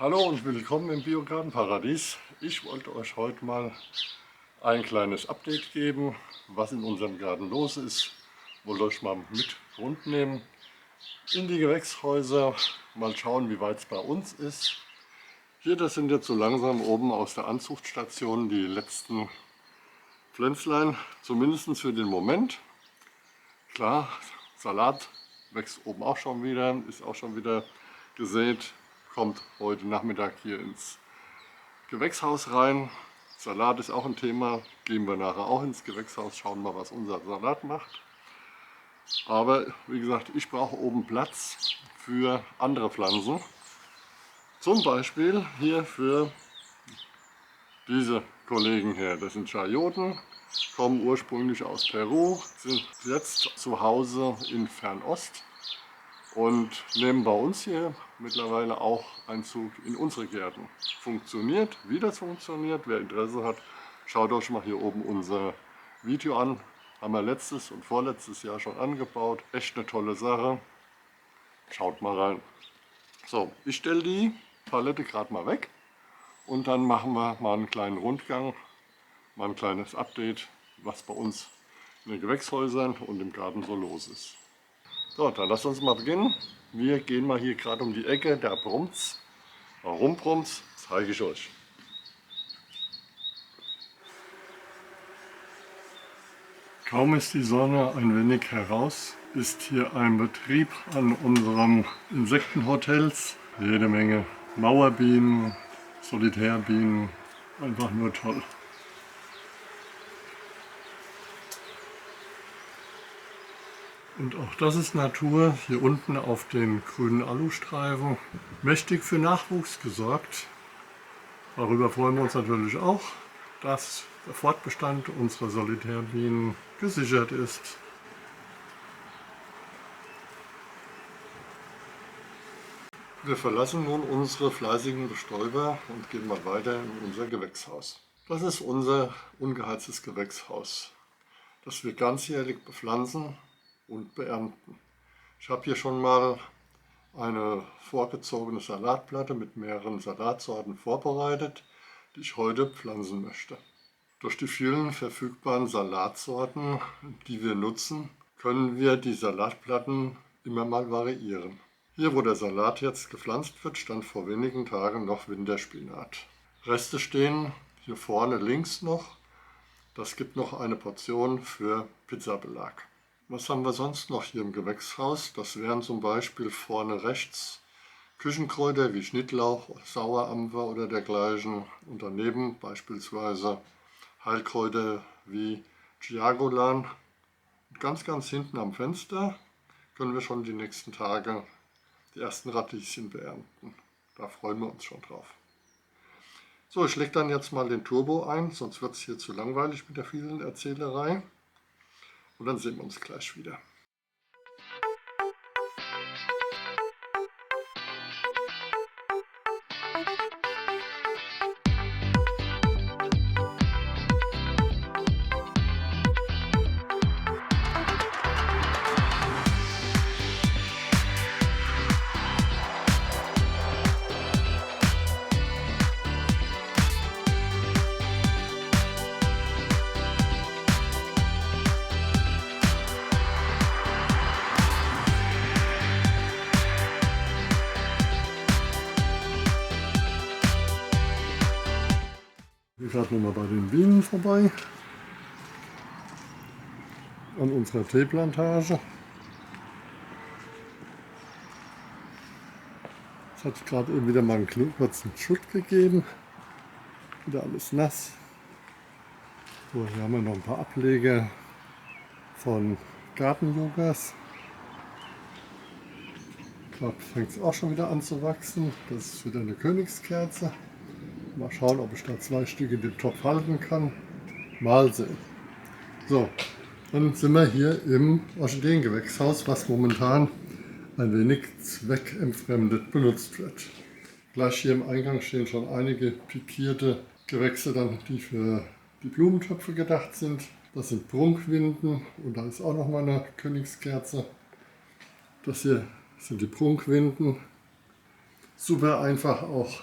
Hallo und willkommen im Biogartenparadies. Ich wollte euch heute mal ein kleines Update geben, was in unserem Garten los ist. Wollte euch mal mit rund nehmen in die Gewächshäuser, mal schauen, wie weit es bei uns ist. Hier, das sind jetzt so langsam oben aus der Anzuchtstation die letzten Pflänzlein, zumindest für den Moment. Klar, Salat wächst oben auch schon wieder, ist auch schon wieder gesät. Kommt heute Nachmittag hier ins Gewächshaus rein. Salat ist auch ein Thema, gehen wir nachher auch ins Gewächshaus, schauen mal, was unser Salat macht. Aber wie gesagt, ich brauche oben Platz für andere Pflanzen. Zum Beispiel hier für diese Kollegen hier. Das sind Chayoten, kommen ursprünglich aus Peru, sind jetzt zu Hause in Fernost und nehmen bei uns hier mittlerweile auch Einzug in unsere Gärten. Funktioniert, wie das funktioniert, wer Interesse hat, schaut euch mal hier oben unser Video an. Haben wir letztes und vorletztes Jahr schon angebaut. Echt eine tolle Sache. Schaut mal rein. So, ich stelle die Palette gerade mal weg und dann machen wir mal einen kleinen Rundgang, mal ein kleines Update, was bei uns in den Gewächshäusern und im Garten so los ist. So, dann lasst uns mal beginnen. Wir gehen mal hier gerade um die Ecke, da brummt's. Warum brummt's, zeige ich euch. Kaum ist die Sonne ein wenig heraus, ist hier ein Betrieb an unserem Insektenhotels. Jede Menge Mauerbienen, Solitärbienen, einfach nur toll. Und auch das ist Natur, hier unten auf den grünen Alustreifen. Mächtig für Nachwuchs gesorgt. Darüber freuen wir uns natürlich auch, dass der Fortbestand unserer Solitärbienen gesichert ist. Wir verlassen nun unsere fleißigen Bestäuber und gehen mal weiter in unser Gewächshaus. Das ist unser ungeheiztes Gewächshaus, das wir ganzjährig bepflanzen und beernten. Ich habe hier schon mal eine vorgezogene Salatplatte mit mehreren Salatsorten vorbereitet, die ich heute pflanzen möchte. Durch die vielen verfügbaren Salatsorten, die wir nutzen, können wir die Salatplatten immer mal variieren. Hier, wo der Salat jetzt gepflanzt wird, stand vor wenigen Tagen noch Winterspinat. Reste stehen hier vorne links noch. Das gibt noch eine Portion für Pizzabelag. Was haben wir sonst noch hier im Gewächshaus? Das wären zum Beispiel vorne rechts Küchenkräuter wie Schnittlauch, Sauerampfer oder dergleichen. Und daneben beispielsweise Heilkräuter wie Giagolan. Und ganz hinten am Fenster können wir schon die nächsten Tage die ersten Radieschen beernten. Da freuen wir uns schon drauf. So, ich lege dann jetzt mal den Turbo ein, sonst wird es hier zu langweilig mit der vielen Erzählerei. Und dann sehen wir uns gleich wieder. Wir gerade nochmal bei den Bienen vorbei, an unserer Teeplantage. Es hat gerade eben wieder mal einen kurzen Schutt gegeben, wieder alles nass. So, hier haben wir noch ein paar Ableger von Gartenyogas. Gerade fängt es auch schon wieder an zu wachsen. Das ist wieder eine Königskerze. Mal schauen, ob ich da 2 Stück in den Topf halten kann. Mal sehen. So, dann sind wir hier im Orchideengewächshaus, was momentan ein wenig zweckentfremdet benutzt wird. Gleich hier im Eingang stehen schon einige pikierte Gewächse, die für die Blumentöpfe gedacht sind. Das sind Prunkwinden und da ist auch noch mal eine Königskerze. Das hier sind die Prunkwinden. Super einfach auch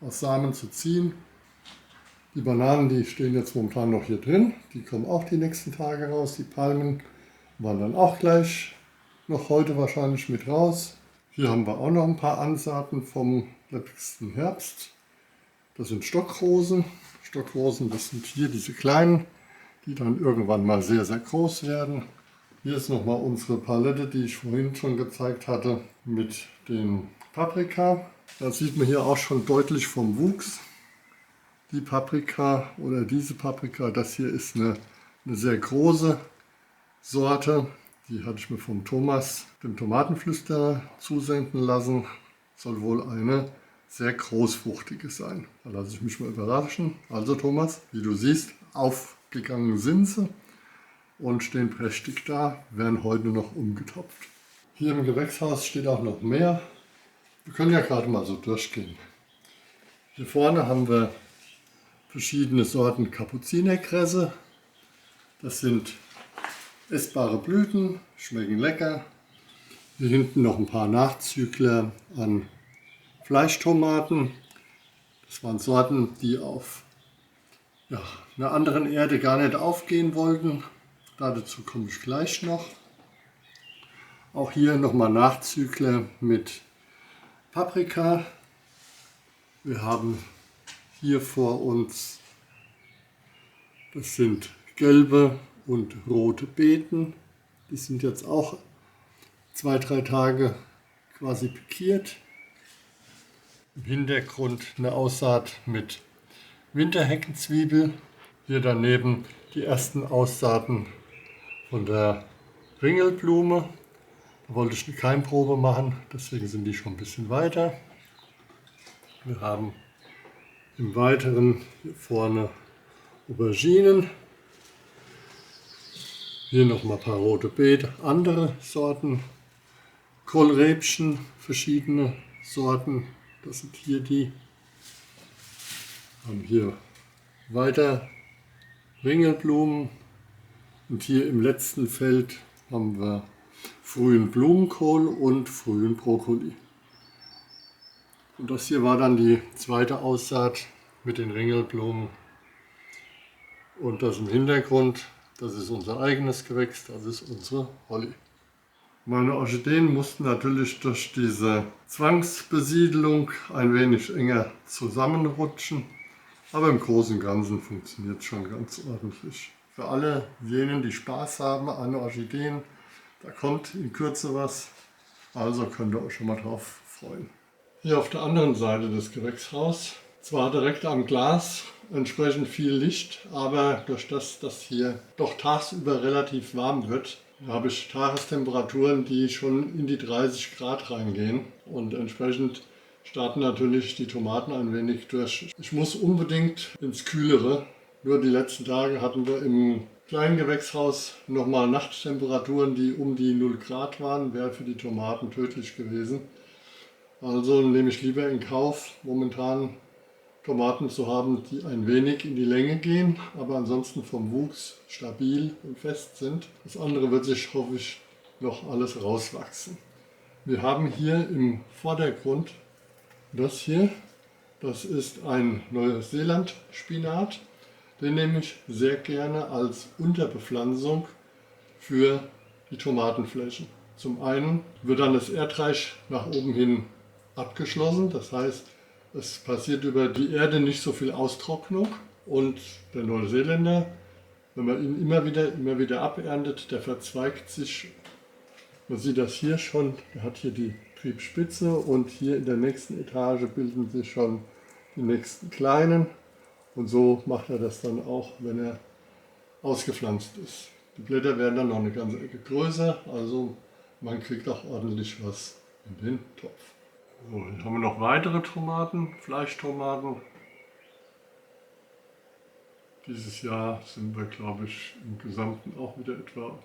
aus Samen zu ziehen. Die Bananen, die stehen jetzt momentan noch hier drin, die kommen auch die nächsten Tage raus. Die Palmen waren dann auch gleich noch heute wahrscheinlich mit raus. Hier haben wir auch noch ein paar Ansaaten vom letzten Herbst. Das sind Stockrosen. Stockrosen, das sind hier diese kleinen, die dann irgendwann mal sehr, sehr groß werden. Hier ist nochmal unsere Palette, die ich vorhin schon gezeigt hatte, mit den Paprika. Da sieht man hier auch schon deutlich vom Wuchs. Die Paprika oder diese Paprika, das hier ist eine sehr große Sorte. Die hatte ich mir vom Thomas, dem Tomatenflüsterer, zusenden lassen. Soll wohl eine sehr großfruchtige sein. Da lasse ich mich mal überraschen. Also Thomas, wie du siehst, aufgegangen sind sie und stehen prächtig da, werden heute noch umgetopft. Hier im Gewächshaus steht auch noch mehr. Wir können ja gerade mal so durchgehen. Hier vorne haben wir verschiedene Sorten Kapuzinerkresse. Das sind essbare Blüten, schmecken lecker. Hier hinten noch ein paar Nachzügler an Fleischtomaten. Das waren Sorten, die auf einer anderen Erde gar nicht aufgehen wollten. Dazu komme ich gleich noch. Auch hier nochmal Nachzügler mit Paprika. Wir haben hier vor uns, das sind gelbe und rote Beeten. Die sind jetzt auch 2-3 Tage quasi pikiert. Im Hintergrund eine Aussaat mit Winterheckenzwiebel. Hier daneben die ersten Aussaaten von der Ringelblume. Da wollte ich eine Keimprobe machen, deswegen sind die schon ein bisschen weiter. Wir haben im Weiteren hier vorne Auberginen. Hier nochmal ein paar rote Beete, andere Sorten. Kohlräbchen, verschiedene Sorten. Das sind hier die. Wir haben hier weiter Ringelblumen. Und hier im letzten Feld haben wir frühen Blumenkohl und frühen Brokkoli. Und das hier war dann die zweite Aussaat mit den Ringelblumen. Und das im Hintergrund, das ist unser eigenes Gewächs, das ist unsere Holly. Meine Orchideen mussten natürlich durch diese Zwangsbesiedelung ein wenig enger zusammenrutschen. Aber im Großen und Ganzen funktioniert es schon ganz ordentlich. Für alle jenen, die Spaß haben an Orchideen, da kommt in Kürze was, also könnt ihr euch schon mal drauf freuen. Hier auf der anderen Seite des Gewächshauses, zwar direkt am Glas, entsprechend viel Licht, aber durch das, dass hier doch tagsüber relativ warm wird, habe ich Tagestemperaturen, die schon in die 30 Grad reingehen und entsprechend starten natürlich die Tomaten ein wenig durch. Ich muss unbedingt ins Kühlere. Nur die letzten Tage hatten wir im kleinen Gewächshaus nochmal Nachttemperaturen, die um die 0 Grad waren. Wäre für die Tomaten tödlich gewesen. Also nehme ich lieber in Kauf, momentan Tomaten zu haben, die ein wenig in die Länge gehen, aber ansonsten vom Wuchs stabil und fest sind. Das andere wird sich, hoffe ich, noch alles rauswachsen. Wir haben hier im Vordergrund das hier. Das ist ein Neuseeland-Spinat. Den nehme ich sehr gerne als Unterbepflanzung für die Tomatenflächen. Zum einen wird dann das Erdreich nach oben hin abgeschlossen, das heißt, es passiert über die Erde nicht so viel Austrocknung und der Neuseeländer, wenn man ihn immer wieder aberntet, der verzweigt sich. Man sieht das hier schon, der hat hier die Triebspitze und hier in der nächsten Etage bilden sich schon die nächsten kleinen und so macht er das dann auch, wenn er ausgepflanzt ist. Die Blätter werden dann noch eine ganze Ecke größer, also man kriegt auch ordentlich was in den Topf. So, hier haben wir noch weitere Tomaten, Fleischtomaten. Dieses Jahr sind wir, glaube ich, im Gesamten auch wieder etwa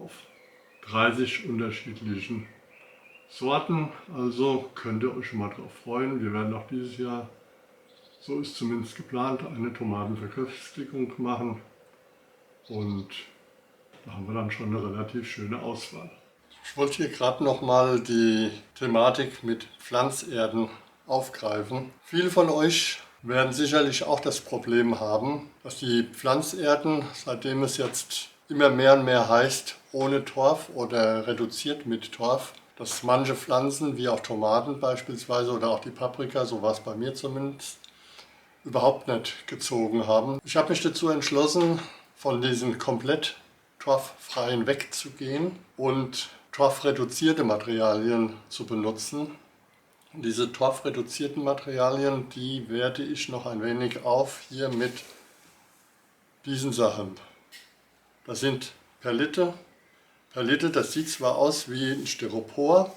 auf 30 unterschiedlichen Sorten. Also könnt ihr euch schon mal drauf freuen. Wir werden auch dieses Jahr, so ist zumindest geplant, eine Tomatenverköstigung machen. Und da haben wir dann schon eine relativ schöne Auswahl. Ich wollte hier gerade nochmal die Thematik mit Pflanzerden aufgreifen. Viele von euch werden sicherlich auch das Problem haben, dass die Pflanzerden, seitdem es jetzt immer mehr und mehr heißt, ohne Torf oder reduziert mit Torf, dass manche Pflanzen, wie auch Tomaten beispielsweise oder auch die Paprika, so war es bei mir zumindest, überhaupt nicht gezogen haben. Ich habe mich dazu entschlossen, von diesen komplett torffreien wegzugehen und torfreduzierte Materialien zu benutzen. Und diese torfreduzierten Materialien, die werte ich noch ein wenig auf hier mit diesen Sachen. Das sind Perlite. Perlite, das sieht zwar aus wie ein Styropor,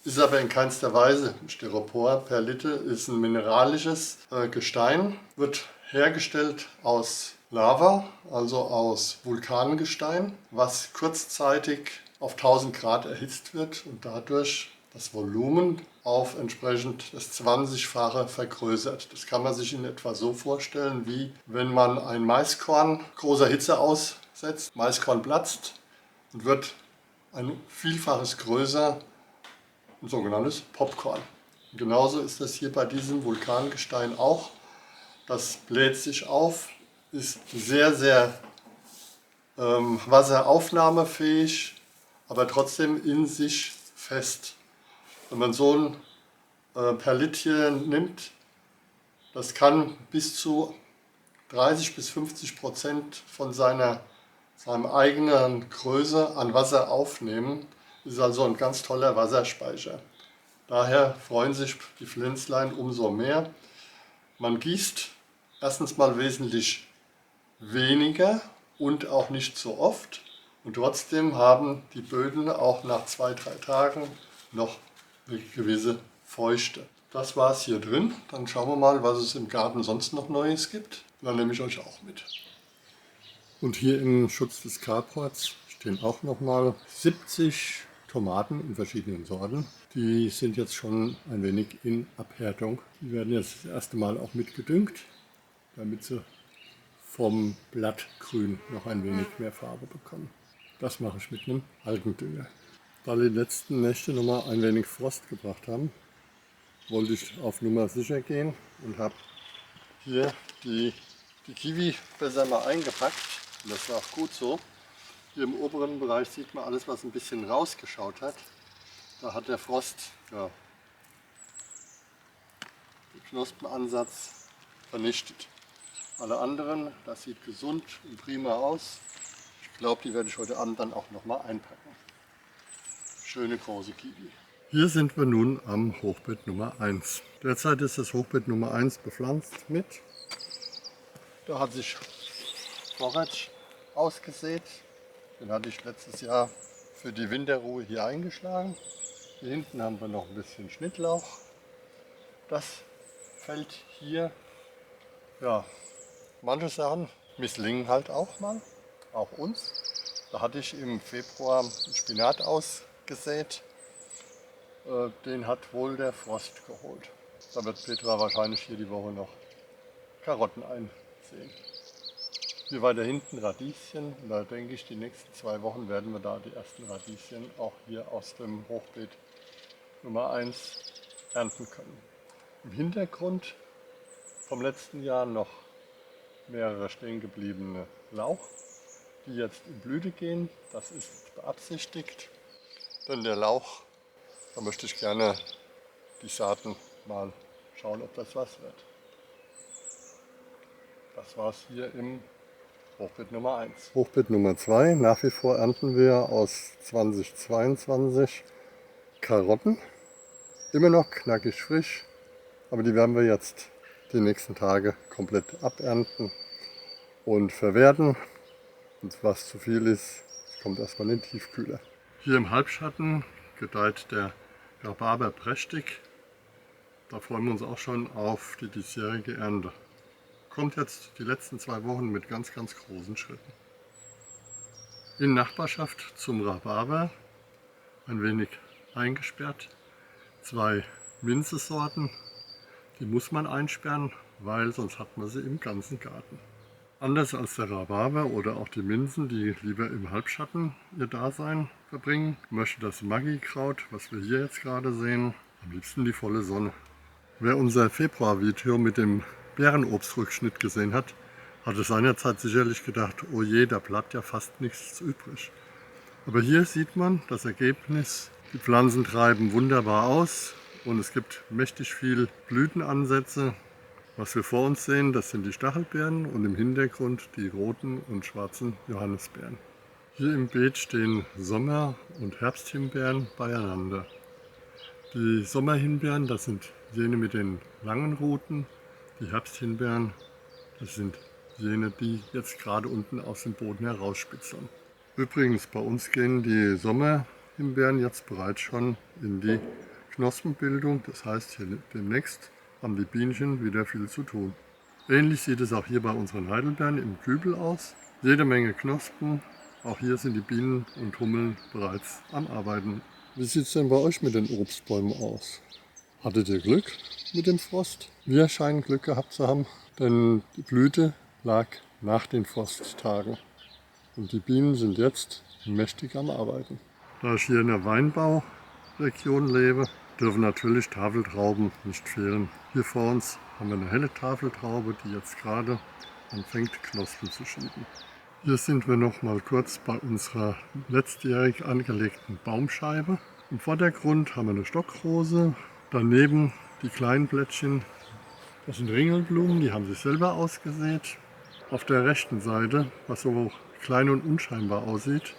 ist aber in keinster Weise ein Styropor. Perlite ist ein mineralisches Gestein, wird hergestellt aus Lava, also aus Vulkangestein, was kurzzeitig auf 1000 Grad erhitzt wird und dadurch das Volumen auf entsprechend das 20-fache vergrößert. Das kann man sich in etwa so vorstellen, wie wenn man ein Maiskorn großer Hitze aussetzt. Maiskorn platzt und wird ein Vielfaches größer, ein sogenanntes Popcorn. Und genauso ist das hier bei diesem Vulkangestein auch. Das bläht sich auf, ist sehr, sehr wasseraufnahmefähig, aber trotzdem in sich fest. Wenn man so ein Perlitchen nimmt, das kann bis zu 30-50% von seinem eigenen Größe an Wasser aufnehmen. Ist also ein ganz toller Wasserspeicher. Daher freuen sich die Pflänzlein umso mehr. Man gießt erstens mal wesentlich weniger und auch nicht so oft. Und trotzdem haben die Böden auch nach 2-3 Tagen noch eine gewisse Feuchte. Das war es hier drin. Dann schauen wir mal, was es im Garten sonst noch Neues gibt. Dann nehme ich euch auch mit. Und hier im Schutz des Carports stehen auch nochmal 70 Tomaten in verschiedenen Sorten. Die sind jetzt schon ein wenig in Abhärtung. Die werden jetzt das erste Mal auch mitgedüngt, damit sie vom Blattgrün noch ein wenig mehr Farbe bekommen. Das mache ich mit einem Algendünger. Da die letzten Nächte noch mal ein wenig Frost gebracht haben, wollte ich auf Nummer sicher gehen und habe hier die Kiwi besser mal eingepackt. Und das war auch gut so. Hier im oberen Bereich sieht man alles, was ein bisschen rausgeschaut hat. Da hat der Frost den Knospenansatz vernichtet. Alle anderen, das sieht gesund und prima aus. Ich glaube, die werde ich heute Abend dann auch noch mal einpacken. Schöne große Kiwi. Hier sind wir nun am Hochbeet Nummer 1. Derzeit ist das Hochbeet Nummer 1 bepflanzt mit. Da hat sich Borretsch ausgesät. Den hatte ich letztes Jahr für die Winterruhe hier eingeschlagen. Hier hinten haben wir noch ein bisschen Schnittlauch. Das fällt hier, ja, manche Sachen misslingen halt auch mal, auch uns. Da hatte ich im Februar Spinat ausgesät. Den hat wohl der Frost geholt. Da wird Petra wahrscheinlich hier die Woche noch Karotten einsehen. Hier weiter hinten Radieschen. Und da denke ich, die nächsten 2 Wochen werden wir da die ersten Radieschen auch hier aus dem Hochbeet Nummer 1 ernten können. Im Hintergrund vom letzten Jahr noch mehrere stehen gebliebene Lauch, die jetzt in Blüte gehen. Das ist beabsichtigt, denn der Lauch, da möchte ich gerne die Saaten mal schauen, ob das was wird. Das war es hier im Hochbeet Nummer 1. Hochbeet Nummer 2, nach wie vor ernten wir aus 2022 Karotten. Immer noch knackig frisch, aber die werden wir jetzt die nächsten Tage komplett abernten und verwerten. Und was zu viel ist, kommt erstmal in den Tiefkühler. Hier im Halbschatten gedeiht der Rhabarber prächtig. Da freuen wir uns auch schon auf die diesjährige Ernte. Kommt jetzt die letzten 2 Wochen mit ganz, ganz großen Schritten. In Nachbarschaft zum Rhabarber, ein wenig eingesperrt, 2 Minzesorten. Die muss man einsperren, weil sonst hat man sie im ganzen Garten. Anders als der Rhabarber oder auch die Minzen, die lieber im Halbschatten ihr Dasein verbringen, möchte das Maggi-Kraut, was wir hier jetzt gerade sehen, Am liebsten die volle Sonne. Wer unser Februar-Video mit dem Beerenobstrückschnitt gesehen hat, hatte seinerzeit sicherlich gedacht, oh je, da bleibt ja fast nichts übrig. Aber hier sieht man das Ergebnis. Die Pflanzen treiben wunderbar aus und es gibt mächtig viel Blütenansätze. Was wir vor uns sehen, das sind die Stachelbeeren und im Hintergrund die roten und schwarzen Johannisbeeren. Hier im Beet stehen Sommer- und Herbsthimbeeren beieinander. Die Sommerhimbeeren, das sind jene mit den langen Ruten. Die Herbsthimbeeren, das sind jene, die jetzt gerade unten aus dem Boden herausspitzeln. Übrigens, bei uns gehen die Sommerhimbeeren jetzt bereits schon in die Knospenbildung. Das heißt, hier demnächst haben die Bienchen wieder viel zu tun. Ähnlich sieht es auch hier bei unseren Heidelbeeren im Kübel aus. Jede Menge Knospen. Auch hier sind die Bienen und Hummeln bereits am Arbeiten. Wie sieht es denn bei euch mit den Obstbäumen aus? Hattet ihr Glück mit dem Frost? Wir scheinen Glück gehabt zu haben, denn die Blüte lag nach den Frosttagen. Und die Bienen sind jetzt mächtig am Arbeiten. Da ich hier in der Weinbauregion lebe, dürfen natürlich Tafeltrauben nicht fehlen. Hier vor uns haben wir eine helle Tafeltraube, die jetzt gerade anfängt, Knospen zu schieben. Hier sind wir noch mal kurz bei unserer letztjährig angelegten Baumscheibe. Im Vordergrund haben wir eine Stockrose, daneben die kleinen Blättchen, das sind Ringelblumen, die haben sich selber ausgesät. Auf der rechten Seite, was so klein und unscheinbar aussieht,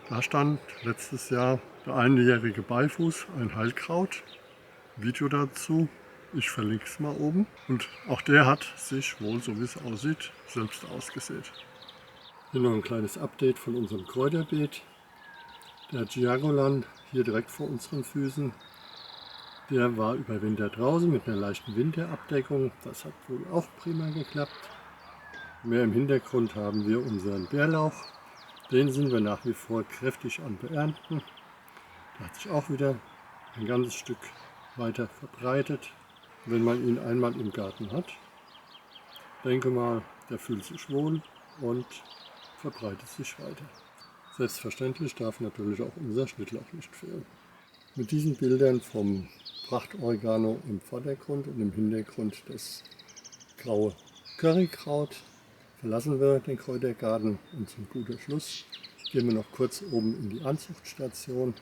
da stand letztes Jahr der einjährige Beifuß, ein Heilkraut. Video dazu, ich verlinke es mal oben. Und auch der hat sich wohl, so wie es aussieht, selbst ausgesät. Hier noch ein kleines Update von unserem Kräuterbeet. Der Giagolan hier direkt vor unseren Füßen, der war über Winter draußen mit einer leichten Winterabdeckung. Das hat wohl auch prima geklappt. Mehr im Hintergrund haben wir unseren Bärlauch. Den sind wir nach wie vor kräftig am Beernten. Der hat sich auch wieder ein ganzes Stück weiter verbreitet. Wenn man ihn einmal im Garten hat, denke mal, der fühlt sich wohl und verbreitet sich weiter. Selbstverständlich darf natürlich auch unser Schnittlauch nicht fehlen. Mit diesen Bildern vom Prachtoregano im Vordergrund und im Hintergrund das graue Currykraut verlassen wir den Kräutergarten und zum guter Schluss gehen wir noch kurz oben in die Anzuchtstation.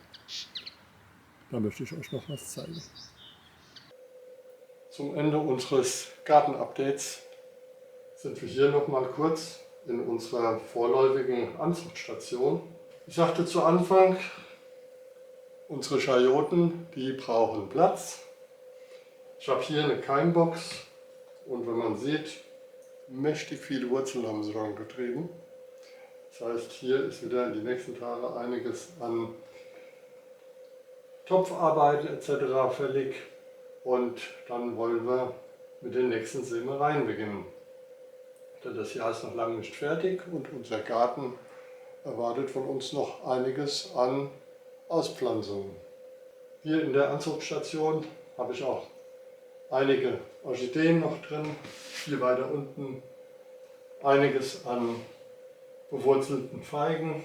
Da möchte ich euch noch was zeigen. Zum Ende unseres Gartenupdates sind wir hier noch mal kurz in unserer vorläufigen Anzuchtstation. Ich sagte zu Anfang, unsere Chayoten, die brauchen Platz. Ich habe hier eine Keimbox und wenn man sieht, mächtig viele Wurzeln haben sie dran getrieben. Das heißt, hier ist wieder in die nächsten Tage einiges an Topfarbeiten etc. fällig und dann wollen wir mit den nächsten Sämereien beginnen. Denn das Jahr ist noch lange nicht fertig und unser Garten erwartet von uns noch einiges an Auspflanzungen. Hier in der Anzuchtstation habe ich auch einige Orchideen noch drin. Hier weiter unten einiges an bewurzelten Feigen,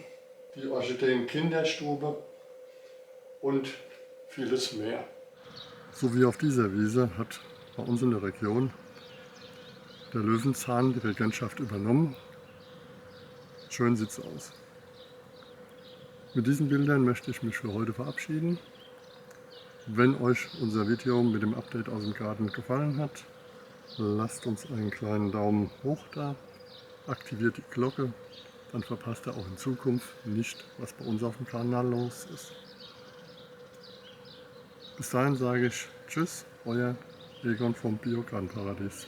die Orchideen-Kinderstube und vieles mehr. So wie auf dieser Wiese hat bei uns in der Region der Löwenzahn die Regentschaft übernommen. Schön sieht es aus. Mit diesen Bildern möchte ich mich für heute verabschieden. Wenn euch unser Video mit dem Update aus dem Garten gefallen hat, lasst uns einen kleinen Daumen hoch da, aktiviert die Glocke, dann verpasst ihr auch in Zukunft nicht, was bei uns auf dem Kanal los ist. Bis dahin sage ich Tschüss, euer Egon vom Biogartenparadies.